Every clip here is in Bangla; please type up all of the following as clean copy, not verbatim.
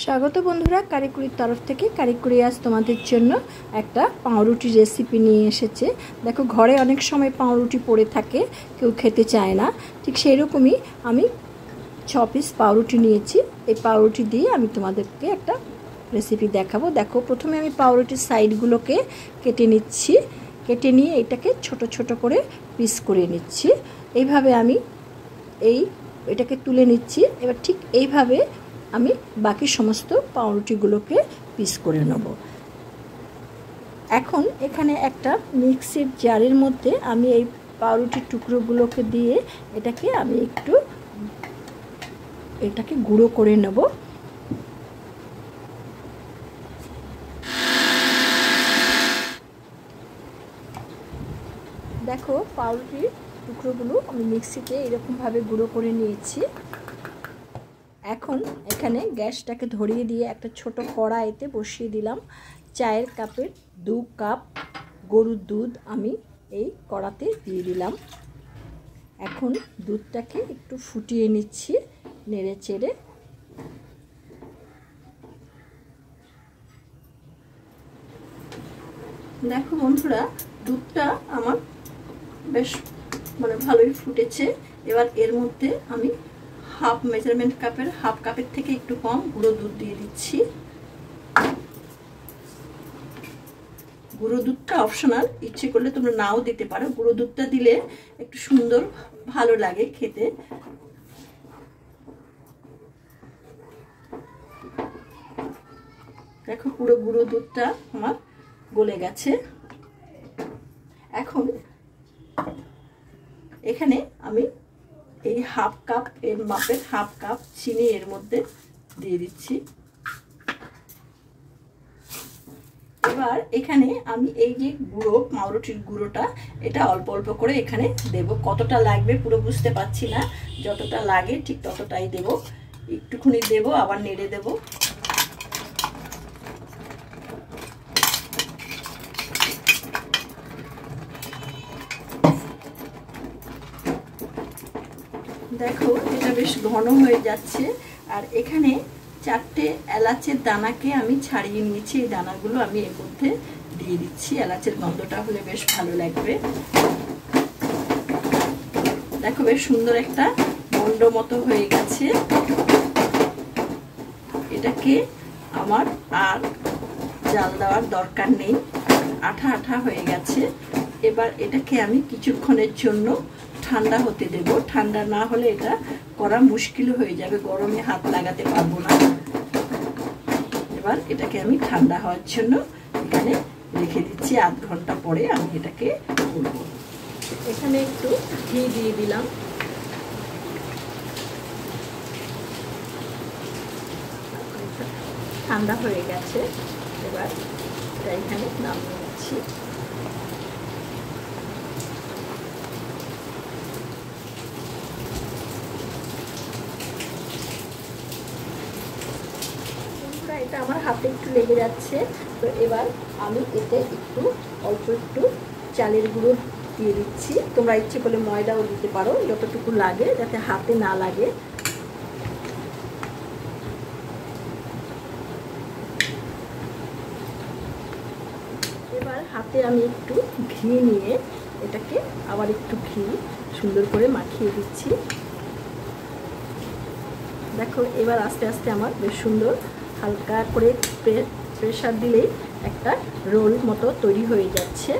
স্বাগত বন্ধুরা, কারিকুরির তরফ থেকে। কারিকুরি আজ তোমাদের জন্য একটা পাউরুটি রেসিপি নিয়ে এসেছে। দেখো, ঘরে অনেক সময় পাউরুটি পড়ে থাকে, কেউ খেতে চায় না। ঠিক সেই রকমই আমি 6 পিস পাউরুটি নিয়েছি। এই পাউরুটি দিয়ে আমি তোমাদেরকে একটা রেসিপি দেখাবো। দেখো, প্রথমে আমি পাউরুটির সাইডগুলোকে কেটে নিচ্ছি। কেটে নিয়ে এটাকে ছোট ছোট করে পিস করে নিচ্ছি। এইভাবে আমি এটাকে তুলে নিচ্ছি। এবার ঠিক এইভাবে আমি বাকি সমস্ত পাউরুটিগুলোকে পিস করে নেব। এখন এখানে একটা মিক্সির জারের মধ্যে আমি এই পাউরুটির টুকরোগুলোকে দিয়ে আমি এটাকে গুঁড়ো করে নেব। দেখো, পাউরুটির টুকরোগুলো আমি মিক্সিতে এরকমভাবে গুঁড়ো করে নিয়েছি। এখন এখানে গ্যাসটাকে ধরিয়ে দিয়ে একটা ছোট কড়াইতে বসিয়ে দিলাম। চায়ের কাপের 2 কাপ গরুর দুধ আমি এই কড়াতে দিয়ে দিলাম। এখন দুধটাকে একটু ফুটিয়ে নিচ্ছি নেড়ে চেড়ে। দেখো বন্ধুরা, দুধটা আমার বেশ ভালোই ফুটেছে। এবার এর মধ্যে আমি মেজারমেন্ট কাপের হাফ কাপের থেকে একটু কম গুঁড়ো দুধ দিয়ে দিচ্ছি। গুঁড়ো দুধটা অপশনাল, ইচ্ছে করলে তোমরা নাও দিতে পারো। গুঁড়ো দুধটা দিলে একটু সুন্দর ভালো লাগে খেতে। দেখো, পুরো গুঁড়ো দুধটা আমার গলে গেছে। এখন এখানে আমি এই হাফ কাপ এর মাপের হাফ কাপ চিনি এর মধ্যে দিয়ে দিচ্ছি। এবার এখানে আমি এই যে পাউরুটির গুঁড়োটা, এটা অল্প অল্প করে এখানে দেব। কতটা লাগবে পুরো বুঝতে পারছি না, যতটা লাগে ঠিক ততটাই দেব। একটুখানি দেব, আবার নেড়ে দেব। দেখো, এটা বেশ ঘন হয়ে যাচ্ছে। আর এখানে 4টে এলাচের দানাকে আমি ছাড়িয়ে নিয়েছি। এই দানাগুলো আমি এর মধ্যে দিয়ে দিচ্ছি। এলাচের গন্ধটা হলে বেশ ভালো লাগবে। দেখো, বেশ সুন্দর একটা গন্ধ মতো হয়ে গেছে। এটাকে আমার আর জাল দেওয়ার দরকার নেই, আঠা আঠা হয়ে গেছে। এবার এটাকে আমি কিছুক্ষণের জন্য ঠান্ডা হতে দেব। ঠান্ডা না হলে এটা করা মুশকিল হয়ে যাবে, গরমে হাত লাগাতে পারবো না। এবার এটাকে আমি ঠান্ডা হওয়ার জন্য এখানে রেখে দিচ্ছি। আধ ঘন্টা পরে আমি এটাকে করব। এখানে একটু ঘি দিয়ে দিলাম। ঠান্ডা হয়ে গেছে। এবার এটা এখানে নামিয়ে নিচ্ছি। এটা আমার হাতে একটু লেগে যাচ্ছে, তো এবার আমি এতে অল্প একটু চালের গুঁড়ো দিয়ে দিচ্ছি। তোমরা ইচ্ছে করলে ময়দাও দিতে পারো, যতটুকু লাগে, যাতে হাতে না লাগে। এবার হাতে আমি একটু ঘি নিয়ে এটাকে আবার একটু ঘি সুন্দর করে মাখিয়ে দিচ্ছি। দেখো, এবার আস্তে আস্তে আমার বেশ সুন্দর হালকা করে প্রেসার দিলেই একটা রোল মতো তৈরি হয়ে যাচ্ছে।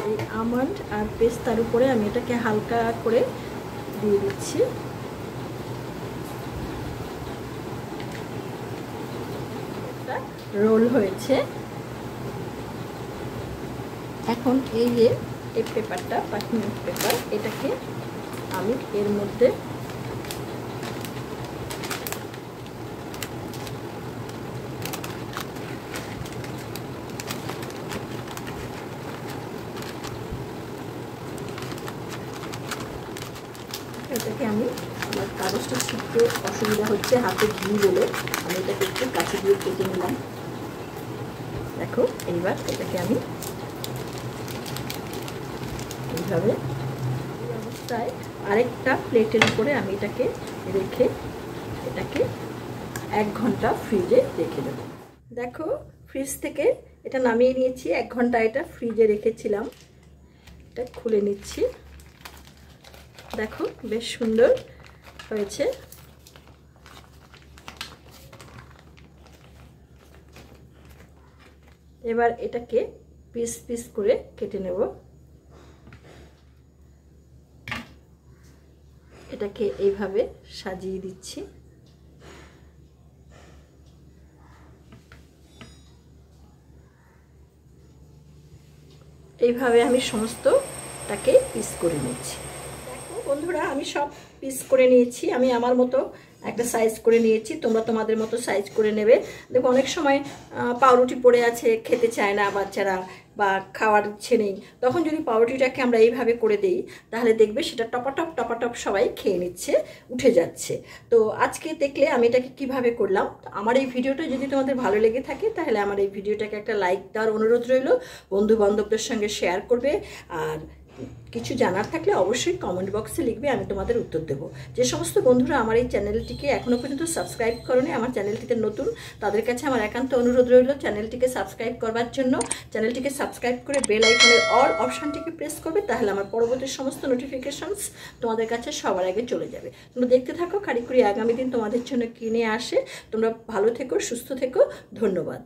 এই আমন্ড আর পেস্তার উপরে আমি এটাকে হালকা করে দিয়ে দিচ্ছি। একটা রোল হয়েছে। এখন এই যে পেপারটা, পার্চমেন্ট পেপার, এটাকে আমি এর মধ্যে আমার কাগজটা ছিটতে অসুবিধা হচ্ছে, হাতে ঘি বলে আমি এটাকে একটু কাছে দিয়ে কেটে নিলাম। দেখো, এইবার এটাকে আমি এইভাবে এই অবস্থায় আরেকটা প্লেটের উপরে আমি এটাকে রেখে এটাকে 1 ঘন্টা ফ্রিজে রেখে দেবো। দেখো ফ্রিজ থেকে এটা নামিয়ে নিয়েছি, 1 ঘন্টা এটা ফ্রিজে রেখেছিলাম। এটা খুলে নিচ্ছি, দেখো বেশ সুন্দর হয়েছে। এবার এটাকে পিস পিস করে কেটে নেব। এটাকে এইভাবে সাজিয়ে দিচ্ছি। এইভাবে আমি সমস্তটাকে পিস করে নিচ্ছি। দেখো বন্ধুরা, আমি সব পিস করে নিয়েছি। আমি আমার মতো একটা সাইজ করে নিয়েছি, তোমরা তোমাদের মতো সাইজ করে নেবে। দেখো অনেক সময় পাউরুটি পড়ে আছে, খেতে চায় না বাচ্চারা বা খাওয়ার ইচ্ছে নেই, তখন যদি পাউরুটিটাকে আমরা এইভাবে করে দিই তাহলে দেখবে সেটা টপাটপ সবাই খেয়ে নিচ্ছে, উঠে যাচ্ছে। তো আজকে দেখলে আমি এটাকে কিভাবে করলাম। আমার এই ভিডিওটা যদি তোমাদের ভালো লেগে থাকে তাহলে আমার এই ভিডিওটাকে একটা লাইক দেওয়ার অনুরোধ রইল, বন্ধু বান্ধবদের সঙ্গে শেয়ার করবে, আর কিছু জানার থাকলে অবশ্যই কমেন্ট বক্সে লিখবে, আমি তোমাদের উত্তর দেবো। যে সমস্ত বন্ধুরা আমার এই চ্যানেলটিকে এখনও পর্যন্ত সাবস্ক্রাইব করোনি, আমার চ্যানেলটিতে নতুন, তাদের কাছে আমার একান্ত অনুরোধ রইল চ্যানেলটিকে সাবস্ক্রাইব করবার জন্য। চ্যানেলটিকে সাবস্ক্রাইব করে বেল আইকনের অল অপশানটিকে প্রেস করবে, তাহলে আমার পরবর্তী সমস্ত নোটিফিকেশনস তোমাদের কাছে সবার আগে চলে যাবে। তোমরা দেখতে থাকো কারিকুরি আগামী দিন তোমাদের জন্য কিনে আসে। তোমরা ভালো থেকো, সুস্থ থেকো, ধন্যবাদ।